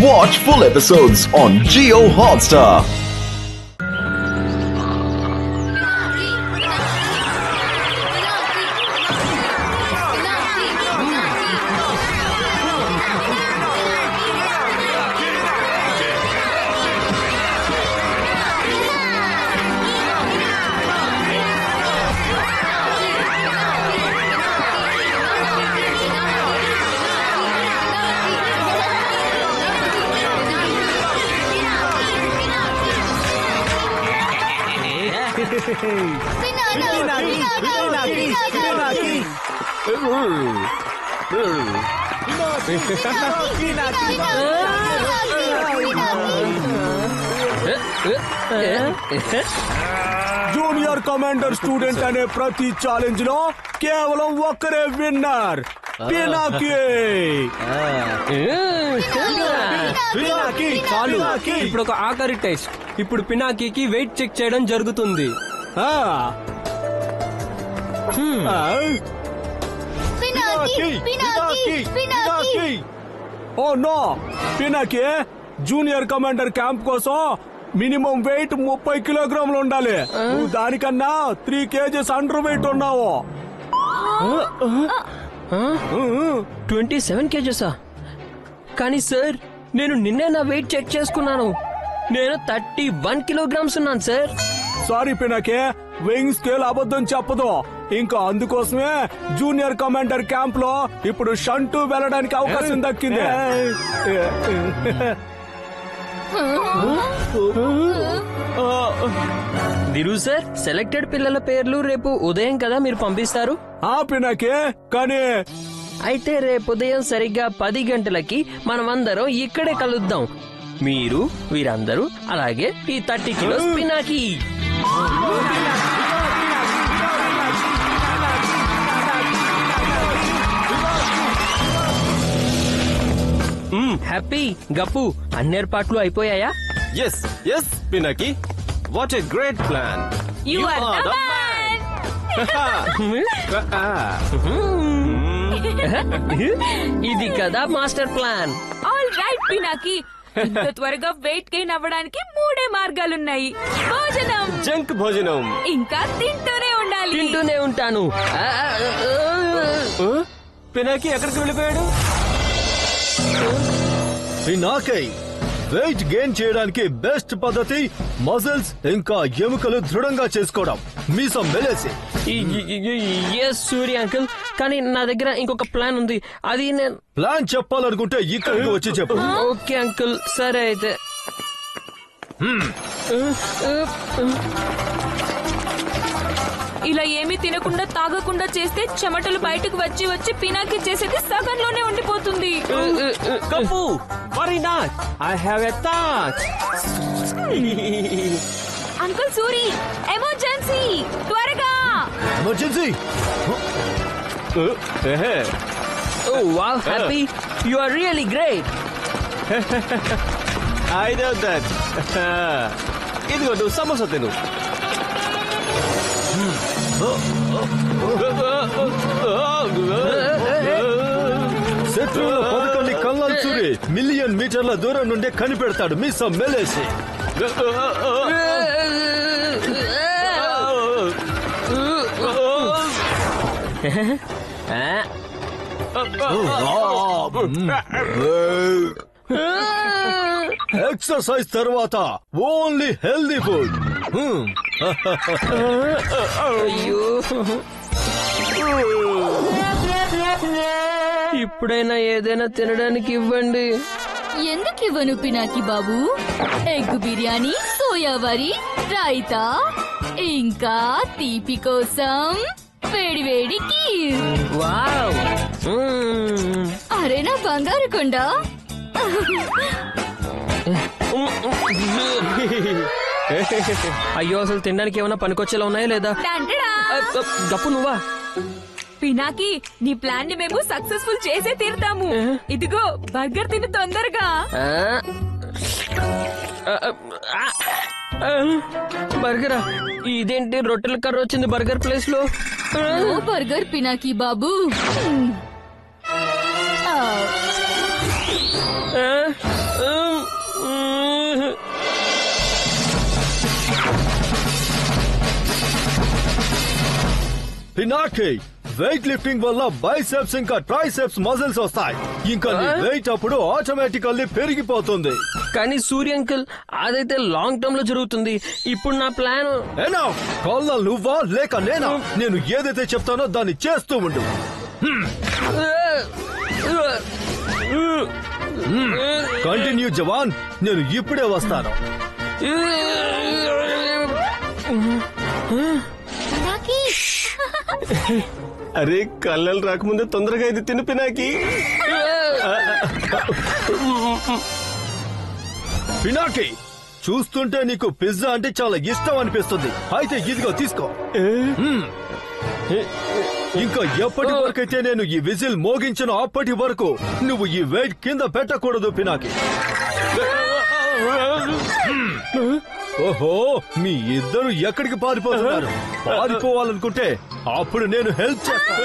Watch full episodes on Jio Hotstar. Junior commander student అనే ప్రతి challenge లో కేవలం ఒక్కరే విన్నర్, పినాకీ. చాలు, ఇప్పుడు ఒక ఆఖరి టెస్ట్. ఇప్పుడు పినాకీకి వెయిట్ చెక్ చేయడం జరుగుతుంది. Oh no, Pinaki junior commander camp కోసం మినిమం వెయిట్ 30 కిలోగ్రాములు ఉండాలి. నువ్వు దానికన్నా 3 kgs అండర్ వెయిట్ ఉన్నావు. 27 kgs. కానీ సార్, నేను నిన్నే నా వెయిట్ చెక్ చేసుకున్నాను. నేను 31 kilograms ఉన్నాను సార్. సారీ పినాకే, వెయింగ్ స్కేల్ అబద్ధం చెప్పదు. ఇంకా అందుకోసమే జూనియర్ కమాండర్ క్యాంప్ లో ఇప్పుడు షంటూ వెళ్ళడానికి అవకాశం దక్కింది. దిరు సార్, సెలెక్టెడ్ పిల్లల పేర్లు రేపు ఉదయం కదా మీరు పంపిస్తారు? పినాకే, కానీ అయితే రేపు ఉదయం సరిగ్గా 10 గంటలకి మనమందరం ఇక్కడే కలుద్దాం. మీరు, వీరందరూ, అలాగే ఈ 30 kilos పినాకీ. హ్యాపీ, గప్పు, అన్ని ఏర్పాట్లు అయిపోయాయా? Yes yes Pinaki, what a great plan. You are the man. ఇది కదా master plan. All right, Pinaki. ఇంత త్వరగా వెయిట్ గెయిన్ అవ్వడానికి 3 మార్గాలున్నాయి. భోజనం, జంక్ భోజనం, ఇంకా తింటూనే ఉండాలి. తింటూనే ఉంటాను. పినాకీ ఎక్కడికి వెళ్ళిపోయాడు? పినాకై, వెయిట్ గెయిన్ చేయడానికి బెస్ట్ పద్ధతి మజిల్స్ ఇంకా ఎముకలు దృఢంగా చేసుకోవడం. మీసం మెలేసి. ఎస్ సూర్య అంకుల్, కానీ నా దగ్గర ఇంకొక ప్లాన్ ఉంది. అది నేను ప్లాన్ చెప్పాలనుకుంటే ఇక్కడికి వచ్చి చెప్పు. ఓకే అంకుల్, సరే అయితే. ఇలా ఏమీ తినకుండా తాగకుండా చేస్తే చెమటలు బయటకు వచ్చి వచ్చి పినాకీ చేసేది సగంలోనే ఉండిపోతుంది. Cup, worry not, I have a thought. Uncle Suri, emergency, త్వరగా. Emergency. Oh wow, Happy, you are really great. I know that. ఇదిగో నువ్వు సమోసా తిను. శత్రువుల పథకాన్ని కల్లాల్ సూరి మిలియన్ మీటర్ల దూరం నుండి కనిపెడతాడు. మీసం మెలేసి. ఎక్సర్సైజ్ తర్వాత ఓన్లీ హెల్దీ ఫుడ్. అయ్యో, ఇప్పుడైనా ఏదైనా తినడానికి ఇవ్వండి. ఎందుకు ఇవ్వను పినాకి బాబు? ఎగ్ బిర్యానీ, సోయా వరి, రైతా, ఇంకా తీపి కోసం వేడి వేడి కీర్. వావ్. అరే నా బంగారు కొండ. అయ్యో, అసలు తినడానికి ఏమైనా పనికొచ్చేలా ఉన్నాయా లేదా? డంటడా. గప్పు నువ్వా? పినాకీ, నీ ప్లాన్ ని మేము సక్సెస్ఫుల్ చేసే తీరుతాము. ఇదిగో బర్గర్ తిని తొందరగా. బర్గరా? ఇదేంటి రొట్టెల కర్ర వచ్చింది బర్గర్ ప్లేస్ లో? బర్గర్ పినాకి బాబు. పినాకి వెయిట్ లిఫ్టింగ్ వల్ల బైసెప్స్ ఇంకా ట్రైసెప్స్ మజిల్స్ వస్తాయి. ఇంకా నీ వెయిట్ అప్పుడు ఆటోమేటికల్లీ పెరిగిపోతుంది. కానీ సూర్య అంకుల్ అదైతే లాంగ్ టర్మ్ లో జరుగుతుంది. ఇప్పుడు నా ప్లాన్ ఏనా కాళ్ళ నువ్వా లేక నేనా? నేను ఏదైతే చెప్తానో దాన్ని చేస్తూ ఉండు. కంటిన్యూ జవాన్, నేను ఇప్పుడే వస్తాను. పినాకి అరే కళ్ళలు రాకముందే తొందరగా ఇది తిను పినాకి. పినాకి చూస్తుంటే నీకు పిజ్జా అంటే చాలా ఇష్టం అనిపిస్తుంది. అయితే ఇదిగో తీసుకో. ఇంకా ఎప్పటి వరకైతే నేను ఈ విజిల్ మోగించిన అప్పటి వరకు నువ్వు ఈ వెయిట్ కింద పెట్టకూడదు పినాకి. ఓహో, మీ ఇద్దరు ఎక్కడికి పారిపోతున్నారు? పారిపోవాలనుకుంటే అప్పుడు నేను హెల్ప్ చేస్తాను.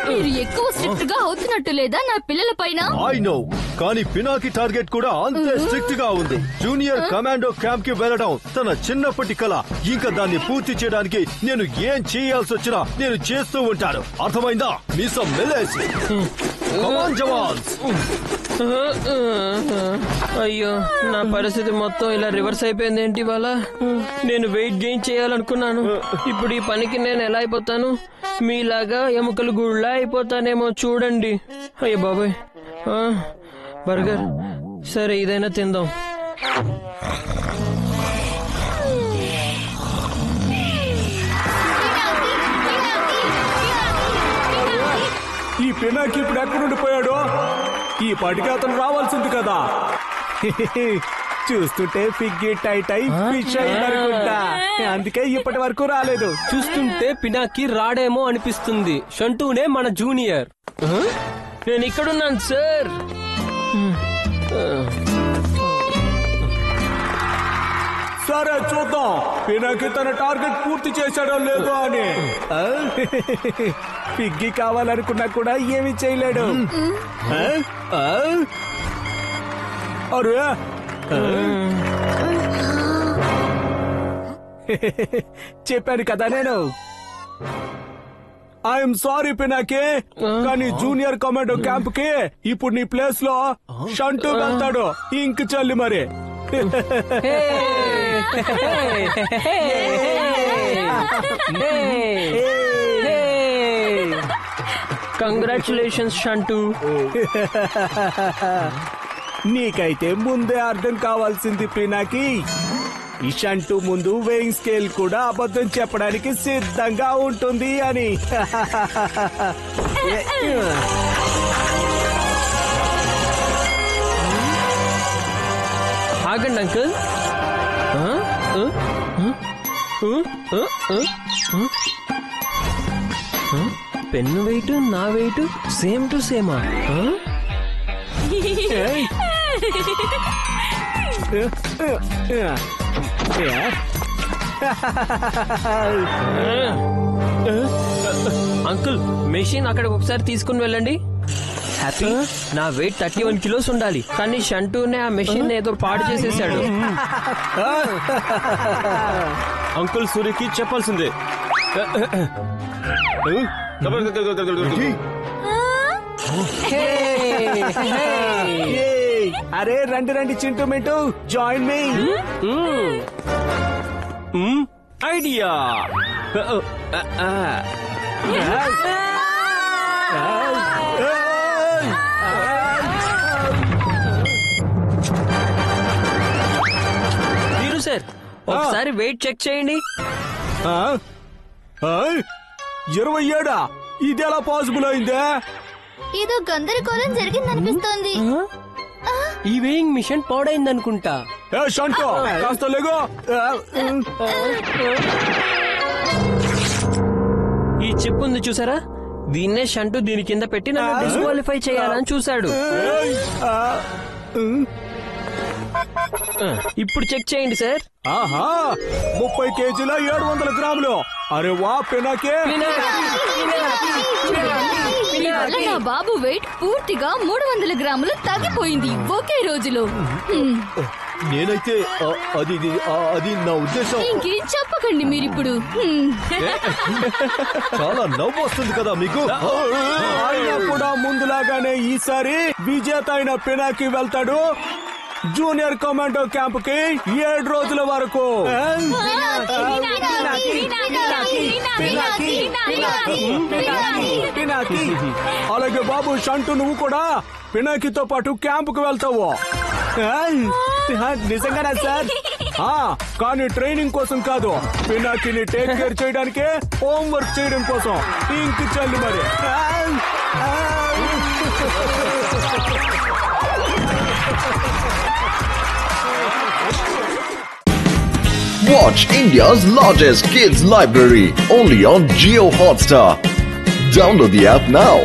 మీరు ఎక్కువ స్ట్రిక్ట్ గా అవుతున్నట్టు లేదా నా పిల్లల పైన? ఐ నో, కానీ పినాకి టార్గెట్ కూడా అంతే స్ట్రిక్ట్ గా ఉంది. జూనియర్ కమాండో క్యాంప్ కి వెళ్ళడం తన చిన్నప్పటి కల. ఇంకా దాన్ని పూర్తి చేయడానికి నేను ఏం చేయాల్సి వచ్చినా నేను చేస్తూ ఉంటాను. అర్థమైందా? మీసం మెలేసి జవాన్స్. అయ్యో, నా పరిస్థితి మొత్తం ఇలా రివర్స్ అయిపోయింది. ఏంటి ఇవాళ నేను వెయిట్ గెయిన్ చేయాలనుకున్నాను. ఇప్పుడు ఈ పనికి నేను ఎలా అయిపోతాను? మీలాగా ఎముకలు గుళ్ళ అయిపోతానేమో చూడండి. అయ్యో బాబాయ్, బర్గర్ సరే ఇదైనా తిందాం. ఈ పినాకి ఇప్పుడు ఎక్కడుండిపోయాడు? ఈ పాటికి అతను రావాల్సింది కదా. చూస్తుంటే ఫిగ్గి టైట్ అయి ఫిష్ అయిందనుకుంటా. అందుకే ఇప్పటి వరకు రాలేదు. చూస్తుంటే పినాకి రాడేమో అనిపిస్తుంది. షంటూనే మన జూనియర్. నేను ఇక్కడున్నాను సార్. సరే చూద్దాం పినాకి తన టార్గెట్ పూర్తి చేశాడో లేదో అని. పిగ్గి కావాలనుకున్నా కూడా ఏమీ చేయలేడు. అరే చెప్పాను కదా నేను. ఐఎమ్ సారీ పినాకి, కానీ జూనియర్ కమాండో క్యాంప్ కి ఇప్పుడు నీ ప్లేస్ లో షంటూ వెళ్తాడు. ఇంక చల్లి మరి. కంగ్రాచులేషన్స్ షంటూ. నీకైతే ముందే అర్థం కావాల్సింది పినాకి. ఈ షంటూ ముందు వెయింగ్ స్కేల్ కూడా అబద్ధం చెప్పడానికి సిద్ధంగా ఉంటుంది అని. ఆగండి అంకుల్. పెన్ను వెయిట్ నా వెయిట్ సేమ్ టు సేమా? అంకుల్, మెషిన్ అక్కడికి ఒకసారి తీసుకుని వెళ్ళండి. హ్యాపీ, నా వెయిట్ 31 కిలోస్ ఉండాలి. కానీ షంటూనే ఆ మెషిన్ ఏదో పాడు చేసేసాడు. అంకుల్ సూర్యకి చెప్పాల్సిందే. అరే రండి రండి Chintu Mintu, join me. Idea. మీరు సార్ ఒకసారి వెయిట్ చెక్ చేయండి. 27? ఇది ఎలా పాసిబుల్ అయిందే? ఏదో గందరగోళం జరిగిందనిపిస్తోంది. ఈ వేయింగ్ మిషన్ పాడైందనుకుంటా. ఏ షంటూ, కాస్త లేగో. ఈ చిప్ ఉంది చూసారా? దీన్నే షంటూ దీని కింద పెట్టి నన్ను డిస్క్వాలిఫై చేయాలని చూశాడు. ఇప్పుడు చెక్ చేయండి సార్. ఆహా 30 కేజీల 700 గ్రాములు. అరే వా పినాకి. నీ వల్ల నా బాబు వెయిట్ పూర్తిగా 300 గ్రాములు తగ్గిపోయింది ఒకే రోజులో. నేనైతే అది నా ఉద్దేశం. ఇంకేం చెప్పకండి మీరిప్పుడు. చాలా నవ్వు వస్తుంది కదా మీకు. ఆయన కూడా ముందులాగానే ఈసారి విజేత అయిన పినాకి వెళ్తాడు జూనియర్ కమాండో క్యాంప్ కి 7 రోజుల వరకు. అలాగే బాబు షంటు నువ్వు కూడా పినాకితో పాటు క్యాంప్ కు వెళ్తావు. నిజంగానా సార్? కానీ ట్రైనింగ్ కోసం కాదు, పినాకిని టేక్ కేర్ చేయడానికే, హోంవర్క్ చేయడం కోసం. ఇంక చల్లి మరి. Watch India's largest kids library only on Jio Hotstar. Download the app now.